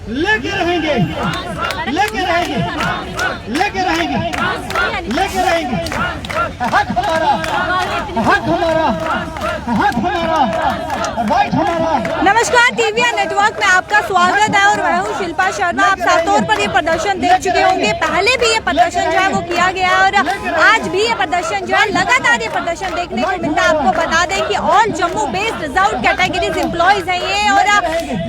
लेके रहेंगे, लेके रहेंगे, लेके रहेंगे, लेके रहेंगे। हक हमारा, हक हमारा, हक हमारा, राइट हमारा। नमस्कार, टीवीएन नेटवर्क में आपका स्वागत है और मैं हूँ शिल्पा शर्मा। आप साफ तौर पर ये प्रदर्शन देख चुके होंगे। पहले भी ये प्रदर्शन जो है वो किया गया है और आज भी ये प्रदर्शन जो है लगातार ये प्रदर्शन देखने को मिलता है। आपको बता दें कि all Jammu based reserve categories employees हैं ये, और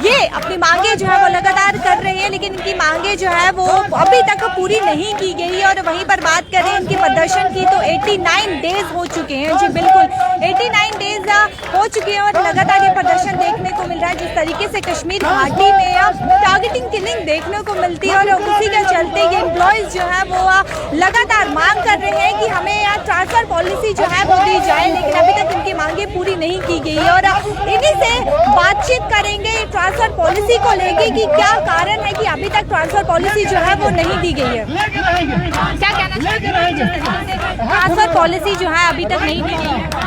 ये अपनी मांगे जो है वो लगातार कर रहे हैं, लेकिन इनकी मांगे जो है वो अभी तक पूरी नहीं की गई। और वहीं पर बात करें इनकी प्रदर्शन की तो 89 डेज हो चुके हैं। जी बिल्कुल, 89 डेज हो चुके हैं और लगातार ये प्रदर्शन देखने को मिल रहा है। जिस तरीके से कश्मीर घाटी में टारगेटिंग किलिंग देखने को मिलती है और उसी के चलते ये एम्प्लॉयज जो है वो लगातार मांग कर रहे हैं कि हमें यहाँ ट्रांसफर पॉलिसी जो है वो दी जाए, लेकिन अभी तक इनकी मांगे पूरी नहीं की गई है। और इन्हीं से बातचीत करेंगे ट्रांसफर पॉलिसी को लेके कि क्या कारण है कि अभी तक ट्रांसफर पॉलिसी जो है वो नहीं दी गई है। क्या कहना चाहिए? ट्रांसफर पॉलिसी जो है अभी तक नहीं दी गई है।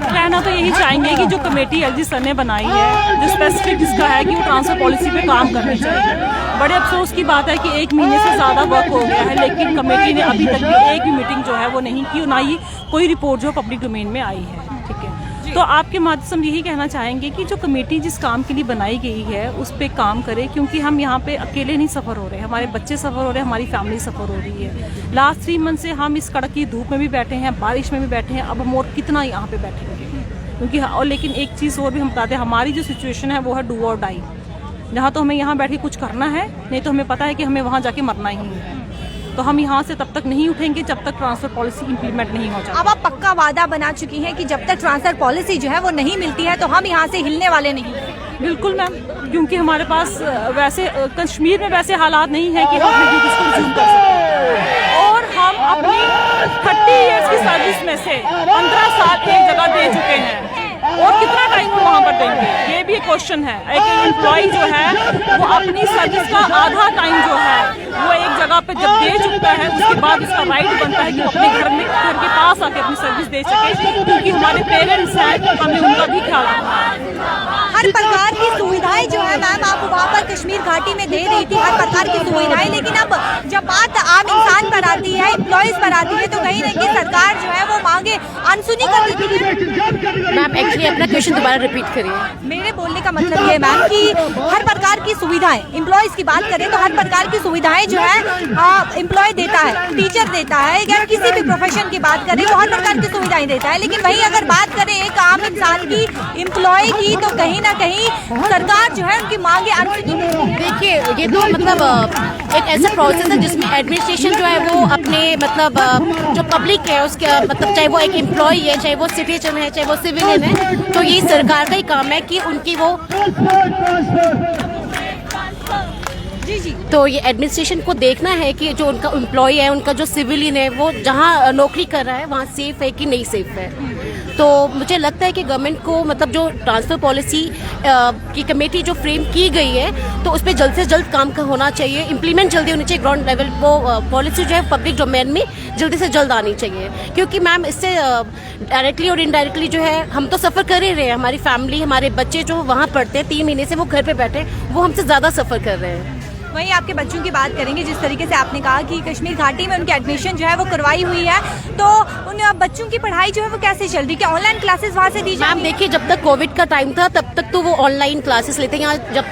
कहना तो यही चाहेंगे कि जो कमेटी एलजी सर ने बनाई है, जो स्पेसिफिक इसका है कि वो ट्रांसफर पॉलिसी पे काम करनी चाहिए। बड़े अफसोस की बात है कि 1 महीने से ज़्यादा वर्क हो गया है, लेकिन कमेटी ने अभी तक एक भी मीटिंग जो है वो नहीं की और ना ही कोई रिपोर्ट जो पब्लिक डोमेन में आई है। ठीक है, तो आपके माध्यम से हम यही कहना चाहेंगे कि जो कमेटी जिस काम के लिए बनाई गई है उस पर काम करे, क्योंकि हम यहाँ पे अकेले नहीं सफ़र हो रहे हैं, हमारे बच्चे सफ़र हो रहे हैं, हमारी फैमिली सफ़र हो रही है। लास्ट 3 मंथ से हम इस कड़क की धूप में भी बैठे हैं, बारिश में भी बैठे हैं, अब हम और कितना यहाँ पे बैठेंगे। क्योंकि और लेकिन एक चीज़ और भी हम बताते हैं, हमारी जो सिचुएशन है वो है डू और डाई। जहाँ तो हमें यहाँ बैठ के कुछ करना है, नहीं तो हमें पता है कि हमें वहाँ जाके मरना ही है। तो हम यहाँ से तब तक नहीं उठेंगे जब तक ट्रांसफर पॉलिसी इंप्लीमेंट नहीं हो जाती। अब आप पक्का वादा बना चुकी हैं कि जब तक ट्रांसफर पॉलिसी जो है वो नहीं मिलती है तो हम यहाँ से हिलने वाले नहीं। बिल्कुल मैम, क्योंकि हमारे पास वैसे कश्मीर में वैसे हालात नहीं है कि हम अपनी ड्यूटीज को रिज्यूम कर सकें, और हम अपनी 30 ईयर्स की सर्विस में से 15 साल एक जगह दे चुके हैं, और कितना टाइम हम वहाँ पर देंगे, ये भी एक क्वेश्चन है। एक एम्प्लॉय जो है वो अपनी सर्विस का आधा टाइम जो है वो एक जगह पे जब दे चुका है, उसके बाद उसका राइट बनता है कि वो अपने घर के पास आके अपनी सर्विस दे सके, क्योंकि हमारे पेरेंट्स हैं, हमें उनका भी ख्याल रखना है। हर प्रकार की सुविधाएं जो है मैम आप वहाँ पर कश्मीर घाटी में दे रही थी, हर प्रकार की सुविधाएं, लेकिन अब जब बात आम इंसान पर आती है, एम्प्लॉयज पर आती है, तो कहीं ना कहीं सरकार जो है वो मांगे अनसुनी कर देती है। मैम एक्चुअली अपना क्वेश्चन दोबारा रिपीट करिए। मेरे बोलने का मतलब ये मैम कि हर प्रकार की सुविधाएं, एम्प्लॉयज की बात करें तो हर प्रकार की सुविधाएं जो है एम्प्लॉय देता है, टीचर देता है, या किसी भी प्रोफेशन की बात करें तो हर प्रकार की सुविधाएं देता है, लेकिन वहीं अगर बात करें एक आम इंसान की, एम्प्लॉय की, तो कहीं ना कहीं सरकार जो है उनकी मांगे अनसुनी। देखिए ये तो मतलब एक ऐसा प्रोसेस है जिसमें एडमिनिस्ट्रेशन जो है वो अपने मतलब जो पब्लिक है उसके मतलब चाहे वो एक एम्प्लॉय है, चाहे वो सिटीजन है, चाहे वो सिविलियन है, तो ये सरकार का ही काम है कि उनकी वो जी तो ये एडमिनिस्ट्रेशन को देखना है कि जो उनका एम्प्लॉय है, उनका जो सिविलियन है, वो जहाँ नौकरी कर रहा है वहाँ सेफ है कि नहीं सेफ है। तो मुझे लगता है कि गवर्नमेंट को मतलब जो ट्रांसफ़र पॉलिसी की कमेटी जो फ्रेम की गई है तो उस पर जल्द से जल्द काम होना चाहिए, इम्प्लीमेंट जल्दी होनी चाहिए ग्राउंड लेवल। वो पॉलिसी जो है पब्लिक डोमेन में जल्दी से जल्द आनी चाहिए, क्योंकि मैम इससे डायरेक्टली और इनडायरेक्टली जो है हम तो सफ़र कर ही रहे हैं, हमारी फैमिली, हमारे बच्चे जो वहाँ पढ़ते हैं 3 महीने से वो घर पर बैठे, वो हमसे ज़्यादा सफ़र कर रहे हैं। वहीं आपके बच्चों की बात करेंगे, जिस तरीके से आपने कहा कि कश्मीर घाटी में उनकी एडमिशन जो है वो करवाई हुई है, तो उन बच्चों की पढ़ाई जो है वो कैसे चल रही है? क्या ऑनलाइन क्लासेस वहाँ से दी जाती हैं? मैम देखिए, जब तक कोविड का टाइम था तब तक तो वो ऑनलाइन क्लासेस लेते हैं। यहाँ जब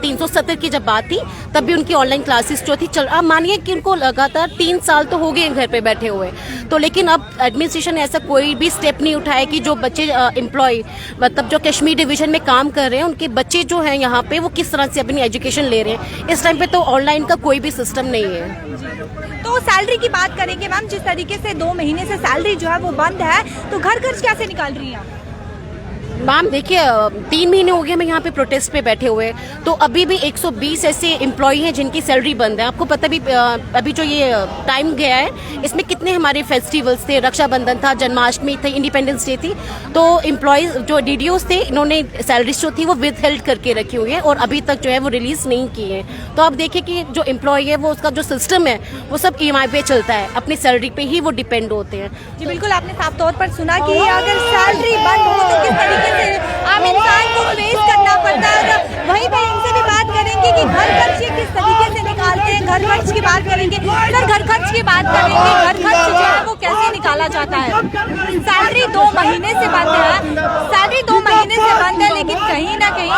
370 की जब बात थी तब भी उनकी ऑनलाइन क्लासेस जो थी चल, आप मानिए कि उनको लगातार 3 साल तो हो गए घर पे बैठे हुए, तो लेकिन अब एडमिनिस्ट्रेशन ने ऐसा कोई भी स्टेप नहीं उठाया कि जो बच्चे एम्प्लॉय मतलब जो कश्मीर डिवीजन में काम कर रहे हैं उनके बच्चे जो हैं यहाँ पे वो किस तरह से अपनी एजुकेशन ले रहे हैं। इस टाइम पे तो ऑनलाइन का कोई भी सिस्टम नहीं है। तो सैलरी की बात करेंगे मैम, जिस तरीके से 2 महीने से सैलरी जो है वो बंद है, तो घर खर्च कैसे निकाल रही हैं? मैम देखिए 3 महीने हो गए हमें यहाँ पे प्रोटेस्ट पे बैठे हुए, तो अभी भी 120 ऐसे एम्प्लॉय हैं जिनकी सैलरी बंद है। आपको पता भी अभी जो ये टाइम गया है इसमें कितने हमारे फेस्टिवल्स थे, रक्षाबंधन था, जन्माष्टमी थी, इंडिपेंडेंस डे थी, तो एम्प्लॉयज जो डीडीओज थे इन्होंने सैलरीज जो थी वो विद हेल्ड करके रखी हुई है और अभी तक जो है वो रिलीज नहीं की है। तो आप देखिए कि जो एम्प्लॉय है वो उसका जो सिस्टम है वो सब EMI पे चलता है, अपनी सैलरी पे ही वो डिपेंड होते हैं। जी बिल्कुल, आपने साफ तौर पर सुना कि अगर सैलरी बंद हो तो किस तरीके से आम इंसान को फेस करना पड़ता है। वही खर्च की बात करेंगे सर, घर खर्च की बात करेंगे। घर खर्च जो है वो कैसे निकाला जाता है? सैलरी 2 महीने से बंद है, सैलरी 2 महीने से बंद है, लेकिन कहीं ना कहीं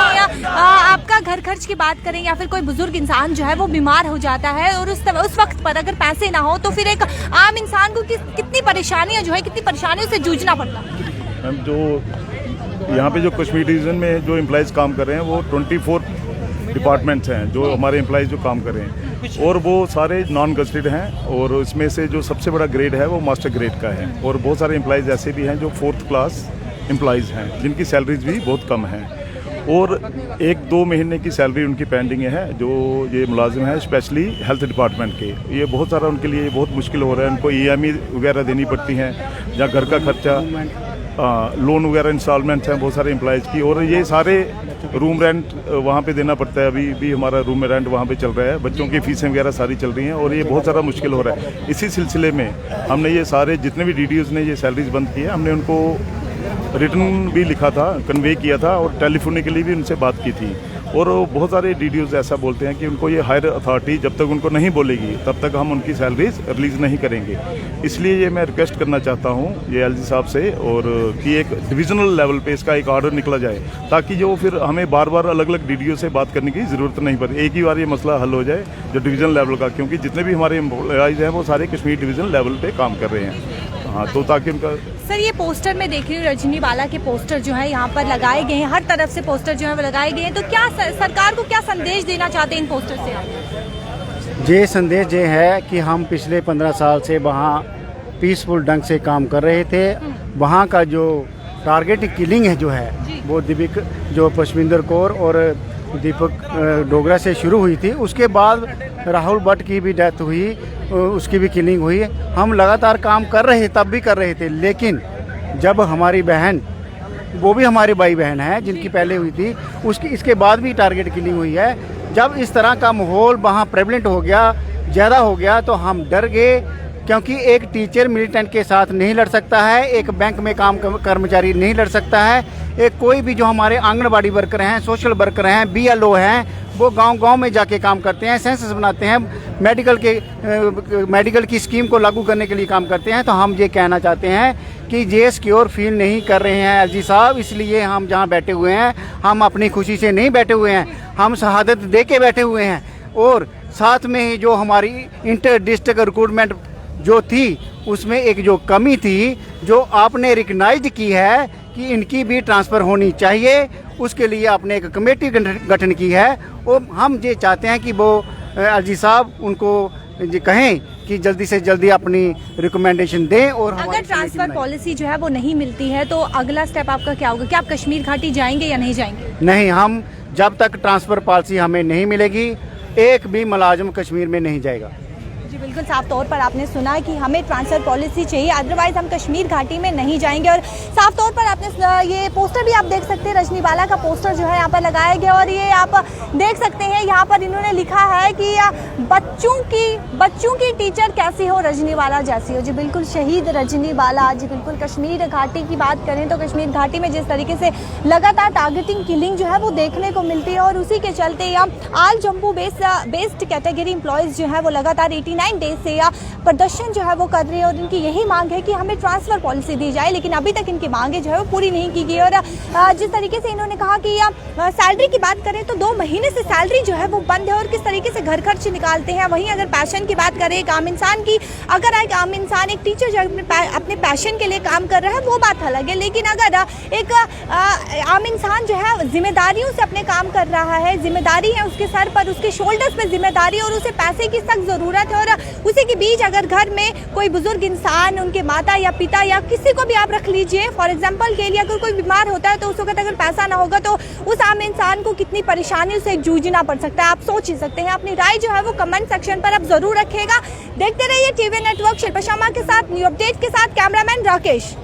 आपका घर खर्च की बात करें या फिर कोई बुजुर्ग इंसान जो है वो बीमार हो जाता है और उस वक्त पर अगर पैसे ना हो तो फिर एक आम इंसान को कितनी परेशानियां जो है, कितनी परेशानियों से जूझना पड़ता है। मैम, जो यहाँ पे जो कश्मीर डिवीज़न में जो एम्प्लॉइज काम कर रहे हैं वो 24 डिपार्टमेंट्स हैं जो हमारे एम्प्लॉइज जो काम कर रहे हैं, और वो सारे नॉन गजेटेड हैं, और उसमें से जो सबसे बड़ा ग्रेड है वो मास्टर ग्रेड का है, और बहुत सारे एम्प्लॉइज ऐसे भी हैं जो 4th क्लास एम्प्लॉइज हैं जिनकी सैलरीज भी बहुत कम हैं, और 1-2 महीने की सैलरी उनकी पेंडिंग है। जो ये मुलाजिम हैं स्पेशली हेल्थ डिपार्टमेंट के, ये बहुत सारा उनके लिए बहुत मुश्किल हो रहा है। उनको EMI वगैरह देनी पड़ती हैं, या घर का खर्चा, लोन वगैरह इंस्टॉलमेंट्स हैं बहुत सारे एम्प्लॉइज़ की, और ये सारे रूम रेंट वहाँ पे देना पड़ता है। अभी भी हमारा रूम में रेंट वहाँ पे चल रहा है, बच्चों की फीसें वगैरह सारी चल रही हैं, और ये बहुत सारा मुश्किल हो रहा है। इसी सिलसिले में हमने ये सारे जितने भी DDOs ने ये सैलरीज बंद की है, हमने उनको रिटर्न भी लिखा था, कन्वे किया था, और टेलीफोनिकली भी उनसे बात की थी। और बहुत सारे DDOs ऐसा बोलते हैं कि उनको ये हायर अथॉरिटी जब तक उनको नहीं बोलेगी तब तक हम उनकी सैलरीज रिलीज़ नहीं करेंगे। इसलिए ये मैं रिक्वेस्ट करना चाहता हूँ ये LG साहब से, और कि एक डिविजनल लेवल पे इसका एक ऑर्डर निकला जाए, ताकि जो फिर हमें बार बार अलग अलग DDO से बात करने की ज़रूरत नहीं पड़े, एक ही बार ये मसला हल हो जाए जो डिवीज़नल लेवल का, क्योंकि जितने भी हमारे एम्प्लॉइज हैं वो सारे कश्मीर डिवीज़नल लेवल पर काम कर रहे हैं। हाँ, तो ताकि उनका सर, ये पोस्टर में देख रही हूँ रजनी बाला के पोस्टर जो है यहाँ पर लगाए गए हैं, हर तरफ से पोस्टर जो है वो लगाए गए हैं, तो क्या सरकार को क्या संदेश देना चाहते हैं इन पोस्टर से आप? ये संदेश ये है कि हम पिछले 15 साल से वहाँ पीसफुल ढंग से काम कर रहे थे। वहाँ का जो टारगेट किलिंग है जो है वो जो पशविंदर कौर और दीपक डोगरा से शुरू हुई थी, उसके बाद राहुल भट्ट की भी डेथ हुई, उसकी भी किलिंग हुई। हम लगातार काम कर रहे तब भी कर रहे थे, लेकिन जब हमारी बहन, वो भी हमारी भाई बहन है जिनकी पहले हुई थी, उसकी इसके बाद भी टारगेट किलिंग हुई है। जब इस तरह का माहौल वहाँ प्रेवलेंट हो गया, ज़्यादा हो गया, तो हम डर गए, क्योंकि एक टीचर मिलिटेंट के साथ नहीं लड़ सकता है, एक बैंक में काम कर्मचारी नहीं लड़ सकता है, एक कोई भी जो हमारे आंगनबाड़ी वर्कर हैं, सोशल वर्कर हैं, BLO हैं, वो गांव-गांव में जाके काम करते हैं, सेंसस बनाते हैं, मेडिकल की स्कीम को लागू करने के लिए काम करते हैं। तो हम ये कहना चाहते हैं कि ये सिक्योर फील नहीं कर रहे हैं LG साहब, इसलिए हम जहाँ बैठे हुए हैं, हम अपनी खुशी से नहीं बैठे हुए हैं, हम शहादत दे के बैठे हुए हैं। और साथ में ही जो हमारी इंटर डिस्ट्रिक्ट रिक्रूटमेंट जो थी, उसमें एक जो कमी थी जो आपने रिकग्नाइज की है कि इनकी भी ट्रांसफ़र होनी चाहिए, उसके लिए आपने एक कमेटी गठन की है, और हम ये चाहते हैं कि वो LG साहब उनको ये कहें कि जल्दी से जल्दी अपनी रिकमेंडेशन दें। और अगर ट्रांसफर पॉलिसी जो है वो नहीं मिलती है तो अगला स्टेप आपका क्या होगा? क्या आप कश्मीर घाटी जाएंगे या नहीं जाएंगे? नहीं, हम जब तक ट्रांसफ़र पॉलिसी हमें नहीं मिलेगी, एक भी मुलाजिम कश्मीर में नहीं जाएगा। जी बिल्कुल, साफ तौर पर आपने सुना कि हमें ट्रांसफर पॉलिसी चाहिए, अदरवाइज हम कश्मीर घाटी में नहीं जाएंगे। और साफ तौर पर आपने ये पोस्टर भी आप देख सकते हैं, रजनी बाला का पोस्टर जो है यहाँ पर लगाया गया, और ये आप देख सकते हैं यहाँ पर इन्होंने लिखा है कि बच्चों की टीचर कैसी हो, रजनी बाला जैसी हो। जी बिल्कुल, शहीद रजनी बाला। जी बिल्कुल, कश्मीर घाटी की बात करें तो कश्मीर घाटी में जिस तरीके से लगातार टारगेटिंग किलिंग जो है वो देखने को मिलती है, और उसी के चलते आल जम्मू बेस्ड कैटेगरी एम्प्लॉयज़ जो है वो लगातार 89 डेज से प्रदर्शन जो है वो कर रहे हैं, और इनकी यही मांग है कि हमें ट्रांसफर पॉलिसी दी जाए, लेकिन अभी तक इनकी मांगे जो है वो पूरी नहीं की गई। और जिस तरीके से इन्होंने कहा कि सैलरी की बात करें तो 2 महीने से सैलरी जो है वो बंद है, और किस तरीके से घर खर्च निकालते हैं। वहीं अगर पैशन की बात करें, एक आम इंसान की, अगर एक आम इंसान, एक टीचर जो अपने पैशन के लिए काम कर रहा है वो बात अलग है, लेकिन अगर एक आम इंसान जो है जिम्मेदारियों से अपने काम कर रहा है, जिम्मेदारी है उसके सर पर, उसके शोल्डर्स पे जिम्मेदारी, और उसे पैसे की सख्त ज़रूरत है, और उसी के बीच अगर घर में कोई बुजुर्ग इंसान, उनके माता या पिता या किसी को भी आप रख लीजिए, फॉर एग्जांपल के लिए अगर कोई बीमार होता है तो उस वक्त अगर पैसा ना होगा तो उस आम इंसान को कितनी परेशानियों से जूझना पड़ सकता है, आप सोच ही सकते हैं। अपनी राय जो है वो कमेंट सेक्शन पर आप जरूर रखिएगा। देखते रहिए टीवी नेटवर्क। शिल्पा शर्मा के साथ न्यू अपडेट के साथ कैमरामैन राकेश।